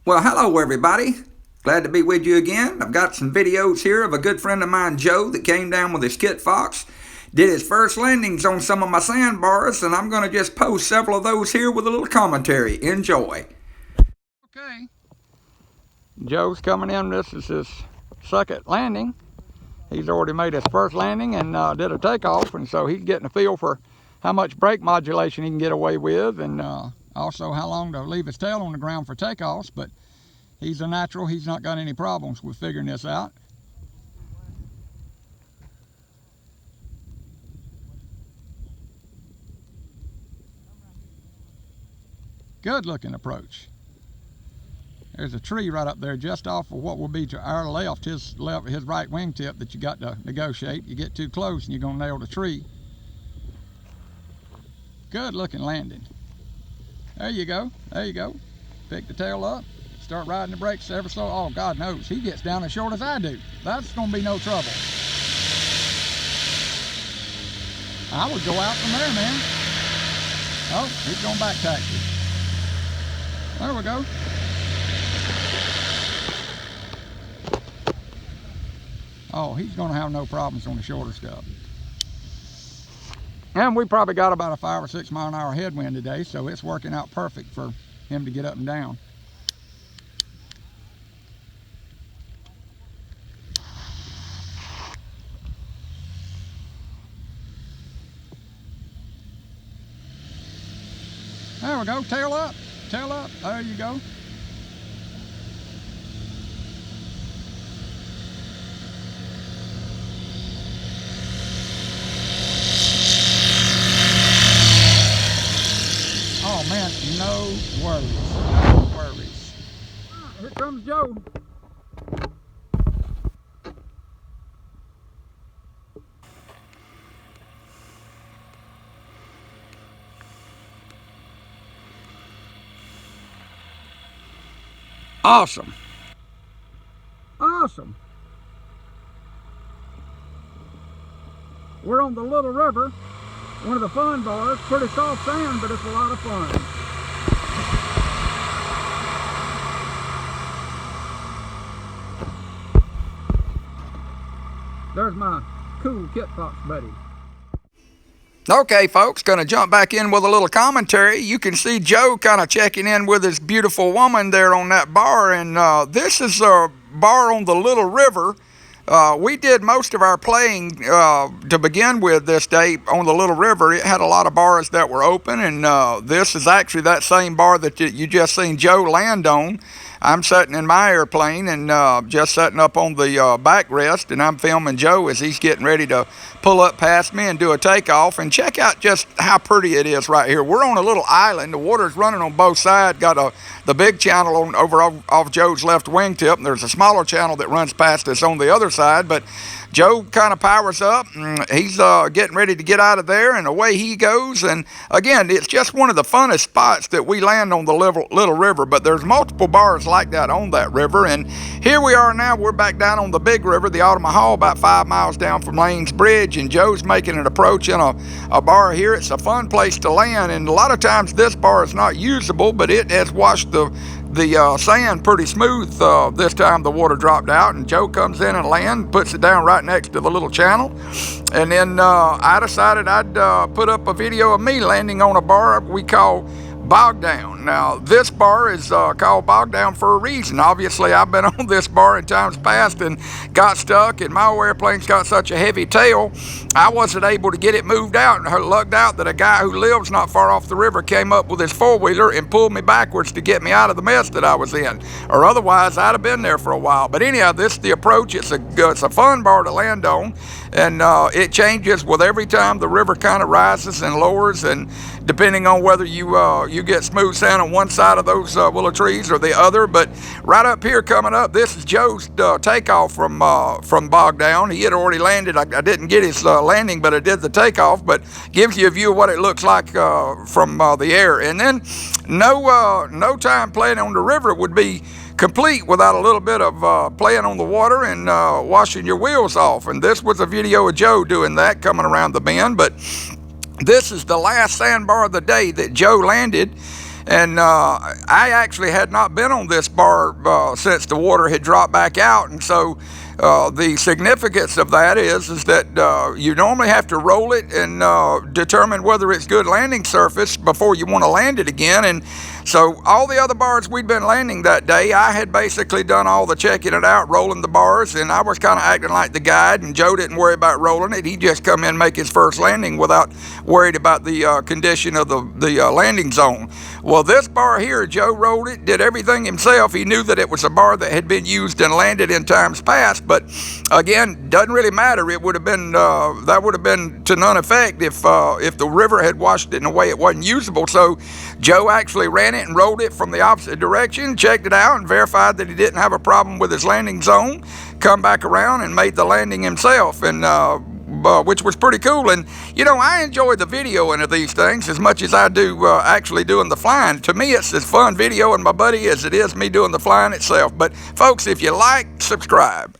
Well, hello everybody. Glad to be with you again. I've got some videos here of a good friend of mine, Joe, that came down with his Kitfox, did his first landings on some of my sandbars, and I'm going to just post several of those here with a little commentary. Enjoy. Okay. Joe's coming in. This is his second landing. He's already made his first landing and did a takeoff, and so he's getting a feel for how much brake modulation he can get away with, and also how long to leave his tail on the ground for takeoffs. But he's a natural. He's not got any problems with figuring this out. Good looking approach. There's a tree right up there just off of what will be to our left, his right wingtip that you got to negotiate. You get too close and you're going to nail the tree. Good looking landing. There you go. There you go. Pick the tail up. Start riding the brakes ever so. Oh, God knows. He gets down as short as I do. That's going to be no trouble. I would go out from there, man. Oh, he's going back taxi. There we go. Oh, he's going to have no problems on the shorter stuff. And we probably got about a 5 or 6 mile an hour headwind today, so it's working out perfect for him to get up and down. There we go, tail up, there you go. Oh man, no worries, no worries. Here comes Joe. Awesome. Awesome. We're on the Little River, one of the fun bars. Pretty soft sand, but it's a lot of fun. There's my cool Kitfox buddy. Okay, folks, going to jump back in with a little commentary. You can see Joe kind of checking in with his beautiful woman there on that bar, and this is a bar on the Little River. We did most of our playing to begin with this day on the Little River. It had a lot of bars that were open, and this is actually that same bar that you just seen Joe land on. I'm sitting in my airplane and just sitting up on the backrest, and I'm filming Joe as he's getting ready to pull up past me and do a takeoff. And check out just how pretty it is right here. We're on a little island. The water's running on both sides. Got the big channel over off Joe's left wingtip, and there's a smaller channel that runs past us on the other side. But Joe kind of powers up, and he's getting ready to get out of there, and away he goes. And again, it's just one of the funnest spots that we land on the Little River, but there's multiple bars like that on that river. And here we are now. We're back down on the big river, the Altamahaw, about 5 miles down from Lane's Bridge, and Joe's making an approach in a bar here. It's a fun place to land, and a lot of times this bar is not usable, but it has washed the sand pretty smooth. This time the water dropped out, and Joe comes in and lands, puts it down right next to the little channel. And then I decided I'd put up a video of me landing on a bar we call Bog Down. Now, this bar is called Bog Down for a reason. Obviously, I've been on this bar in times past and got stuck, and my airplane's got such a heavy tail, I wasn't able to get it moved out, and I lucked out that a guy who lives not far off the river came up with his four-wheeler and pulled me backwards to get me out of the mess that I was in, or otherwise I'd have been there for a while. But anyhow, this is the approach. It's a fun bar to land on, and it changes with every time the river kind of rises and lowers, and depending on whether you get smooth sand on one side of those willow trees or the other. But right up here coming up, this is Joe's takeoff from Bog Down. He had already landed. I didn't get his landing, but I did the takeoff. But gives you a view of what it looks like from the air. And then no time playing on the river would be complete without a little bit of playing on the water and washing your wheels off. And this was a video of Joe doing that coming around the bend. But this is the last sandbar of the day that Joe landed. And I actually had not been on this bar since the water had dropped back out, and so the significance of that is that you normally have to roll it and determine whether it's good landing surface before you want to land it again. And so all the other bars we'd been landing that day, I had basically done all the checking it out, rolling the bars, and I was kind of acting like the guide, and Joe didn't worry about rolling it. He just come in, make his first landing without worried about the condition of the landing zone. Well, this bar here, Joe rolled it, did everything himself. He knew that it was a bar that had been used and landed in times past, but again, doesn't really matter. It would have been that would have been to none effect if the river had washed it in a way it wasn't usable. So Joe actually ran it and rolled it from the opposite direction, checked it out, and verified that he didn't have a problem with his landing zone. Come back around and made the landing himself, and which was pretty cool. And you know, I enjoy the videoing of these things as much as I do actually doing the flying. To me, it's as fun videoing my buddy as it is me doing the flying itself. But folks, if you like, subscribe.